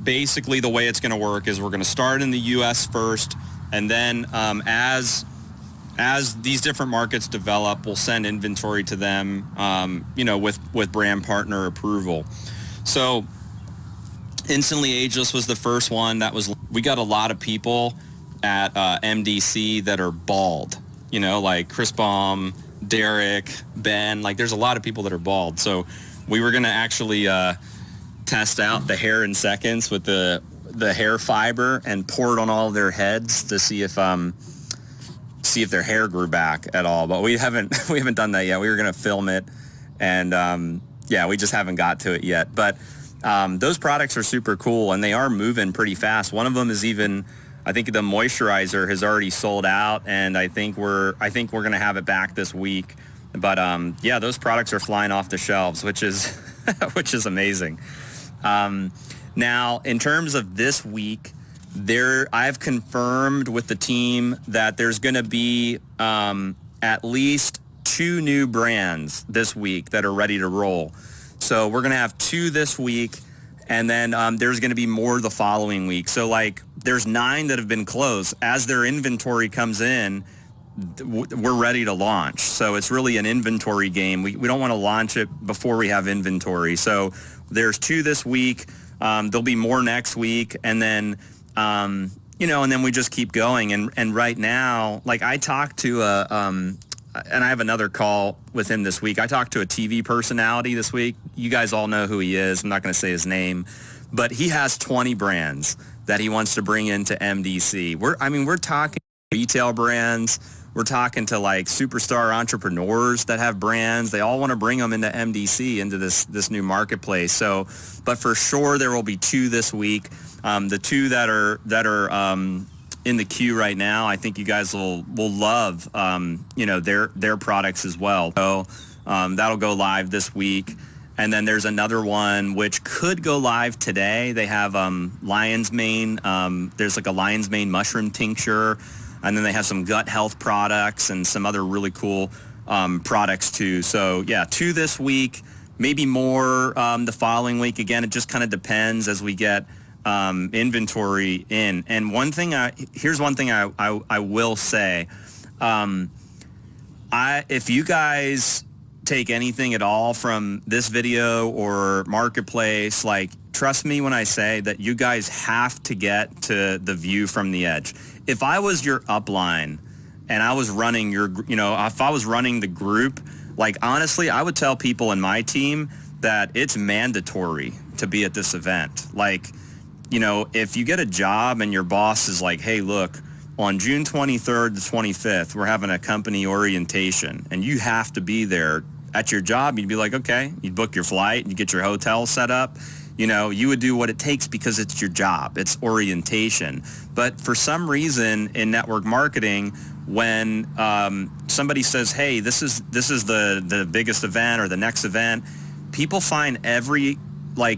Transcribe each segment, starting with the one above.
basically the way it's going to work is we're going to start in the U.S. first, and then as these different markets develop, we'll send inventory to them, with brand partner approval. So Instantly Ageless was the first one. We got a lot of people at MDC that are bald, like Chris Baum, Derek, Ben, like there's a lot of people that are bald. So we were going to actually test out the hair in seconds with the hair fiber and pour it on all their heads to see if their hair grew back at all. But we haven't done that yet. We were going to film it, and we just haven't got to it yet. But those products are super cool, and they are moving pretty fast. One of them is even, I think the moisturizer has already sold out, and I think we're going to have it back this week. But those products are flying off the shelves, which is amazing. Now, in terms of this week, I've confirmed with the team that there's going to be at least 2 new brands this week that are ready to roll. So we're going to have 2 this week, and then there's going to be more the following week. So like there's 9 that have been closed. As their inventory comes in, we're ready to launch. So it's really an inventory game. We don't want to launch it before we have inventory. So there's 2 this week. There'll be more next week, and then and then we just keep going. And right now, like I talked to and I have another call with him this week. I talked to a TV personality this week. You guys all know who he is. I'm not going to say his name, but he has 20 brands that he wants to bring into MDC. We're talking retail brands. We're talking to like superstar entrepreneurs that have brands. They all want to bring them into MDC, into this new marketplace. So, but for sure there will be 2 this week. The 2 that are in the queue right now, I think you guys will love their products as well. So that'll go live this week. And then there's another one which could go live today. They have lion's mane. There's like a lion's mane mushroom tincture. And then they have some gut health products and some other really cool products too. So 2 this week, maybe more the following week. Again, it just kind of depends as we get inventory in. And here's one thing I will say. If you guys take anything at all from this video or Marketplace, like trust me when I say that you guys have to get to the view from the edge. If I was your upline and I was running if I was running the group, like honestly, I would tell people in my team that it's mandatory to be at this event. Like, if you get a job and your boss is like, hey, look, on June 23rd to 25th, we're having a company orientation and you have to be there at your job, you'd be like, okay, you'd book your flight, you get your hotel set up. You would do what it takes because it's your job. It's orientation. But for some reason in network marketing, when somebody says, hey, this is the biggest event or the next event, people find every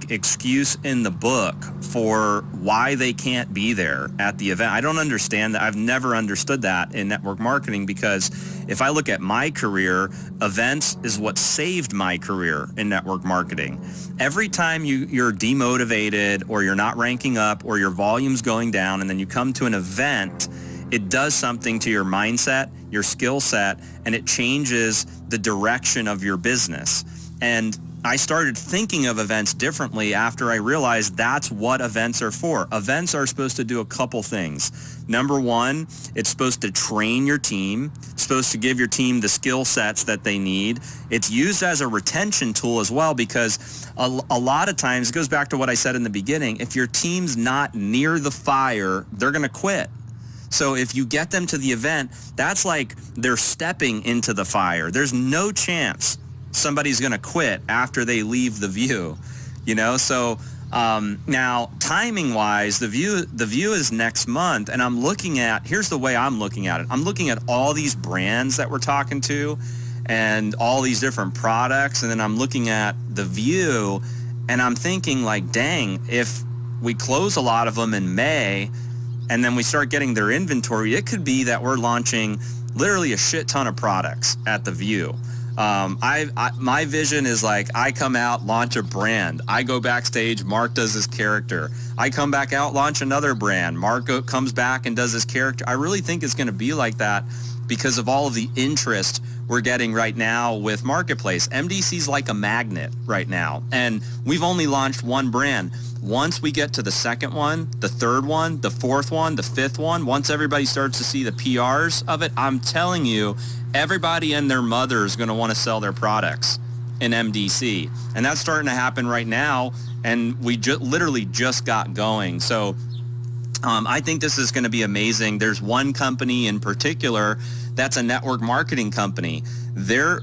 excuse in the book for why they can't be there at the event. I don't understand that. I've never understood that in network marketing, because if I look at my career, events is what saved my career in network marketing. Every time you're demotivated or you're not ranking up or your volume's going down and then you come to an event, it does something to your mindset, your skill set, and it changes the direction of your business. And I started thinking of events differently after I realized that's what events are for. Events are supposed to do a couple things. Number one, it's supposed to train your team. It's supposed to give your team the skill sets that they need. It's used as a retention tool as well, because a lot of times, it goes back to what I said in the beginning, if your team's not near the fire, they're going to quit. So if you get them to the event, that's like they're stepping into the fire. There's no chance somebody's going to quit after they leave the view, So now timing wise, the view is next month, and here's the way I'm looking at it. I'm looking at all these brands that we're talking to and all these different products. And then I'm looking at the view and I'm thinking like, dang, if we close a lot of them in May and then we start getting their inventory, it could be that we're launching literally a shit ton of products at the view. My vision is like, I come out, launch a brand. I go backstage, Mark does his character. I come back out, launch another brand. Mark comes back and does his character. I really think it's going to be like that because of all of the interest we're getting right now with Marketplace. MDC's like a magnet right now, and we've only launched one brand. Once we get to the second one, the third one, the fourth one, the fifth one, once everybody starts to see the PRs of it, I'm telling you, everybody and their mother is going to want to sell their products in MDC. And that's starting to happen right now, and we literally just got going. So I think this is going to be amazing. There's one company in particular that's a network marketing company. They're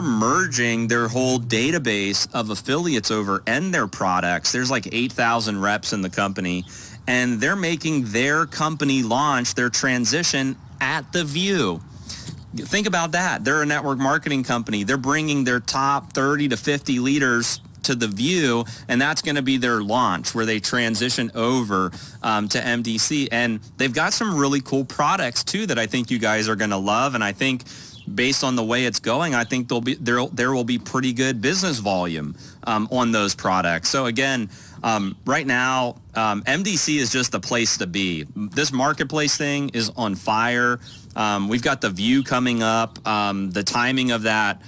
merging their whole database of affiliates over and their products. There's like 8,000 reps in the company, and they're making their company launch, their transition at the View. Think about that. They're a network marketing company. They're bringing their top 30 to 50 leaders to the View, and that's going to be their launch where they transition over to MDC. And they've got some really cool products too that I think you guys are going to love. And I think based on the way it's going, I think there will be pretty good business volume on those products. So again, right now, MDC is just the place to be. This Marketplace thing is on fire. We've got the View coming up. The timing of that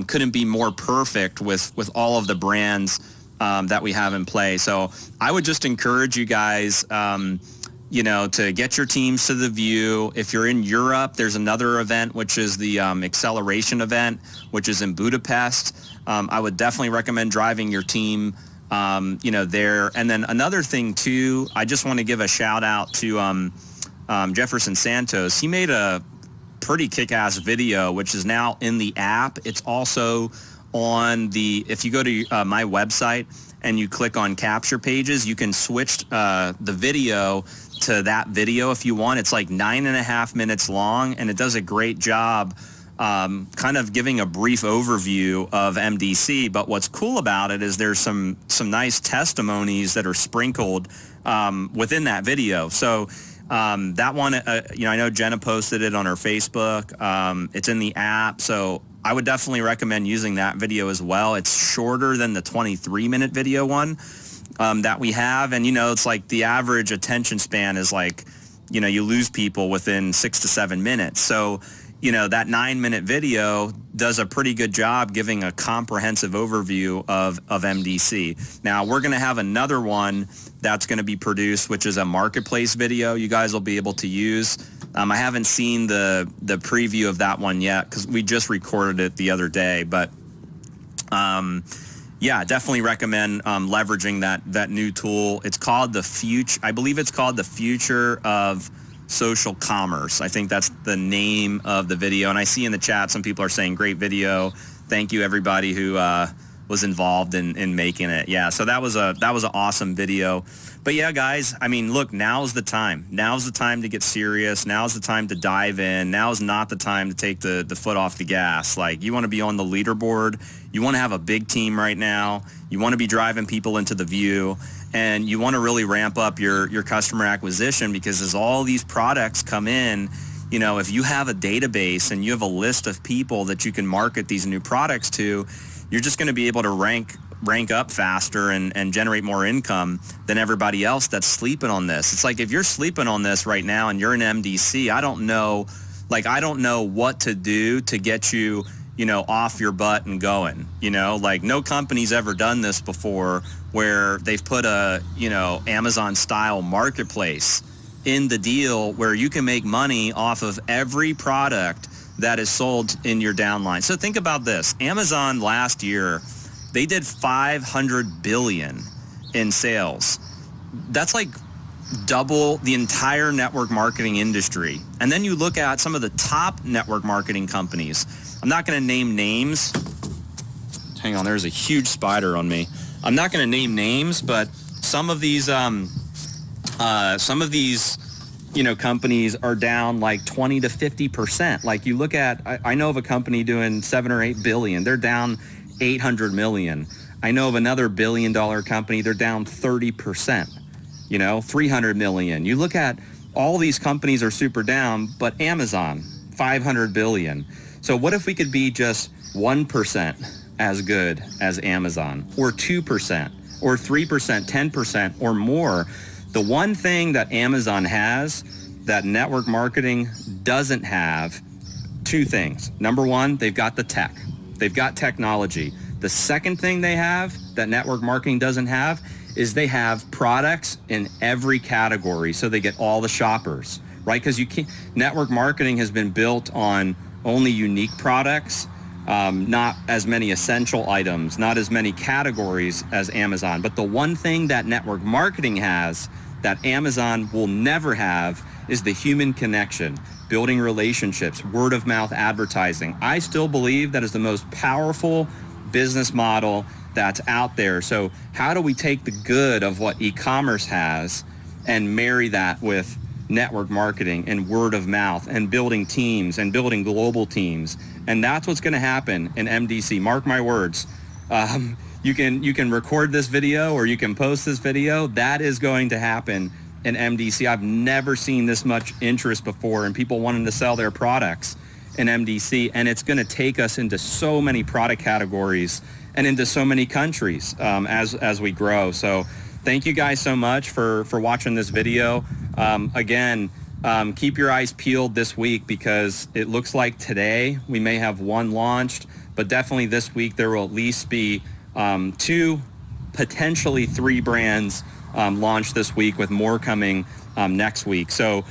couldn't be more perfect with all of the brands that we have in play. So I would just encourage you guys, to get your teams to the View. If you're in Europe, there's another event, which is the Acceleration event, which is in Budapest. I would definitely recommend driving your team, there. And then another thing too, I just want to give a shout out to Jefferson Santos. He made a pretty kick-ass video, which is now in the app. It's also on if you go to my website and you click on capture pages, you can switch the video to that video if you want. It's like 9.5 minutes long, and it does a great job kind of giving a brief overview of MDC. But what's cool about it is there's some nice testimonies that are sprinkled within that video. So that one, I know Jenna posted it on her Facebook. It's in the app, so I would definitely recommend using that video as well. It's shorter than the 23-minute video one that we have, and it's like the average attention span is like, you lose people within 6 to 7 minutes. So, that 9-minute video does a pretty good job giving a comprehensive overview of MDC. Now, we're going to have another one that's going to be produced, which is a Marketplace video you guys will be able to use. I haven't seen the preview of that one yet because we just recorded it the other day. But, definitely recommend leveraging that new tool. It's called I believe it's called the Future of Social Commerce. I think that's the name of the video. And I see in the chat some people are saying great video. Thank you everybody who was involved in making it. Yeah, so that was an awesome video. But yeah, guys, I mean, look, now's the time. Now's the time to get serious. Now's the time to dive in. Now's not the time to take the foot off the gas. Like, you want to be on the leaderboard. You want to have a big team right now. You want to be driving people into the View. And you want to really ramp up your customer acquisition, because as all these products come in, if you have a database and you have a list of people that you can market these new products to, you're just going to be able to rank up faster and generate more income than everybody else that's sleeping on this. It's like, if you're sleeping on this right now and you're in MDC, I don't know what to do to get you, off your butt and going. No company's ever done this before, where they've put a, Amazon style marketplace in the deal where you can make money off of every product that is sold in your downline. So think about this. Amazon last year, they did $500 billion in sales. That's like double the entire network marketing industry. And then you look at some of the top network marketing companies. I'm not going to name names. Hang on, there's a huge spider on me. I'm not going to name names, but some of these companies are down like 20 to 50%. Like, you look at, I know of a company doing 7 or 8 billion. They're down 800 million. I know of another $1 billion company. They're down 30%, 300 million. You look at all these companies are super down, but Amazon, 500 billion. So what if we could be just 1% as good as Amazon, or 2%, or 3%, 10%, or more. The one thing that Amazon has that network marketing doesn't have, two things. Number one, they've got the tech. They've got technology. The second thing they have that network marketing doesn't have is they have products in every category, so they get all the shoppers, right? Because network marketing has been built on only unique products, not as many essential items, not as many categories as Amazon. But the one thing that network marketing has that Amazon will never have is the human connection, building relationships, word of mouth advertising. I still believe that is the most powerful business model that's out there. So how do we take the good of what e-commerce has and marry that with network marketing and word of mouth and building teams and building global teams? And that's what's going to happen in MDC. Mark my words. You can record this video or you can post this video. That is going to happen in MDC. I've never seen this much interest before and people wanting to sell their products in MDC. And it's going to take us into so many product categories and into so many countries as we grow. So thank you guys so much for watching this video. Again, keep your eyes peeled this week because it looks like today we may have one launched, but definitely this week there will at least be 2, potentially 3 brands launched this week, with more coming next week. So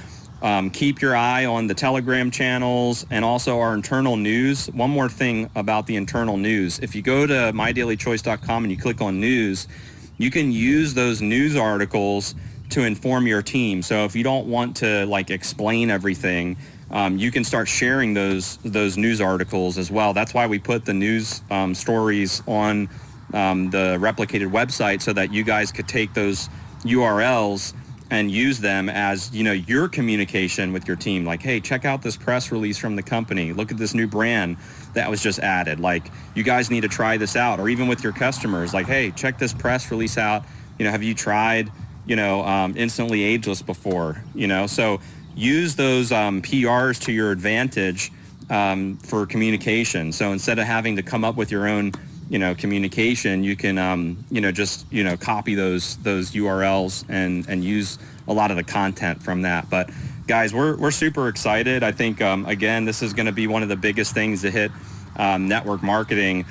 keep your eye on the Telegram channels and also our internal news. One more thing about the internal news. If you go to mydailychoice.com and you click on news, you can use those news articles to inform your team. So if you don't want to explain everything, you can start sharing those news articles as well. That's why we put the news stories on the replicated website, so that you guys could take those URLs and use them as, your communication with your team. Like, hey, check out this press release from the company. Look at this new brand that was just added. Like, you guys need to try this out. Or even with your customers, like, hey, check this press release out. Have you tried, Instantly Ageless before? So use those PRs to your advantage for communication. So instead of having to come up with your own communication, you can just copy those URLs and use a lot of the content from that. But guys, we're super excited. I think again, this is going to be one of the biggest things to hit network marketing,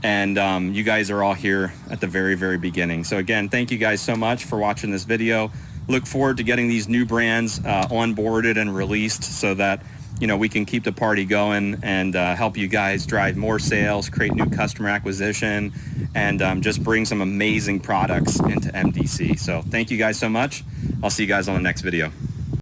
and you guys are all here at the very, very beginning. So again, thank you guys so much for watching this video. Look forward to getting these new brands onboarded and released, so that we can keep the party going and help you guys drive more sales, create new customer acquisition, and just bring some amazing products into MDC. So thank you guys so much. I'll see you guys on the next video.